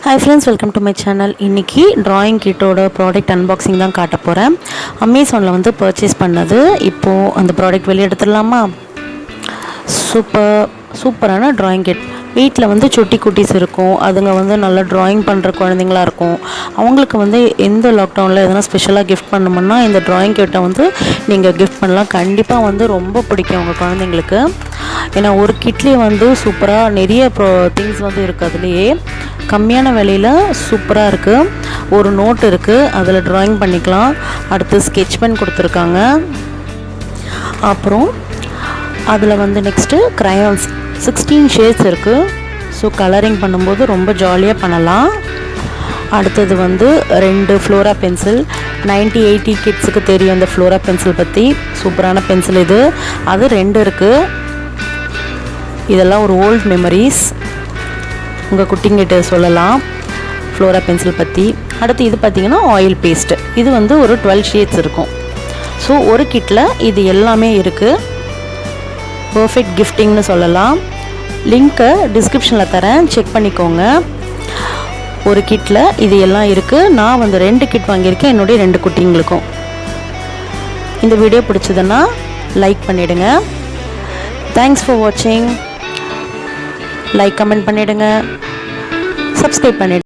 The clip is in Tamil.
Hi friends, welcome to my channel. இன்னைக்கு drawing kit ஓட ப்ராடக்ட் அன்பாக்சிங் தான் காட்ட போறேன். அமேசான்ல வந்து பர்ச்சேஸ் பண்ணது. இப்போ அந்த ப்ராடக்ட் வெளிய எடுத்துடலாமா? சூப்பரான drawing kit. வீட்டில் வந்து சுட்டி குட்டீஸ் இருக்கும், அதுங்க வந்து நல்லா ட்ராயிங் பண்ணுற குழந்தைங்களா இருக்கும். அவங்களுக்கு வந்து எந்த லாக்டவுனில் எதனா ஸ்பெஷலாக கிஃப்ட் பண்ணணும்னா இந்த ட்ராயிங் கிட்டை வந்து நீங்கள் கிஃப்ட் பண்ணலாம். கண்டிப்பாக வந்து ரொம்ப பிடிக்கும் உங்கள் குழந்தைங்களுக்கு. ஏன்னா ஒரு கிட்லேயே வந்து சூப்பராக நிறைய திங்ஸ் வந்து இருக்குது. அதுலேயே கம்மியான விலையில் சூப்பராக இருக்குது. ஒரு நோட் இருக்குது, அதில் ட்ராயிங் பண்ணிக்கலாம். அடுத்து ஸ்கெட்ச் பென் கொடுத்துருக்காங்க. அப்புறம் அதில் வந்து நெக்ஸ்ட்டு க்ரையான்ஸ் 16 ஷேட்ஸ் இருக்குது. ஸோ கலரிங் பண்ணும்போது ரொம்ப ஜாலியாக பண்ணலாம். அடுத்தது வந்து 2 ஃப்ளோரா பென்சில். 90-80 கிட்ஸுக்கு தெரியும் இந்த ஃப்ளோரா பென்சில் பற்றி. சூப்பரான பென்சில் இது. அது 2 இருக்குது. இதெல்லாம் ஒரு ஓல்ட் மெமரிஸ், உங்கள் குட்டிங்கிட்ட சொல்லலாம் ஃப்ளோரா பென்சில் பற்றி. அடுத்து இது பார்த்திங்கன்னா ஆயில் பேஸ்ட்டு. இது வந்து ஒரு 12 ஷேட்ஸ் இருக்கும். ஸோ ஒரு கிட்டில் இது எல்லாமே இருக்குது. பர்ஃபெக்ட் கிஃப்டிங்னு சொல்லலாம். லிங்க்கை டிஸ்கிரிப்ஷனில் தரேன், செக் பண்ணிக்கோங்க. ஒரு கிட்டில் இது எல்லாம் இருக்குது. நான் வந்து 2 கிட் வாங்கியிருக்கேன் என்னுடைய 2 குட்டிங்களுக்கும். இந்த வீடியோ பிடிச்சதுன்னா லைக் பண்ணிவிடுங்க. தேங்க்ஸ் ஃபார் வாட்சிங். லைக் கமெண்ட் பண்ணிவிடுங்க, சப்ஸ்கிரைப் பண்ணிவிடுங்க.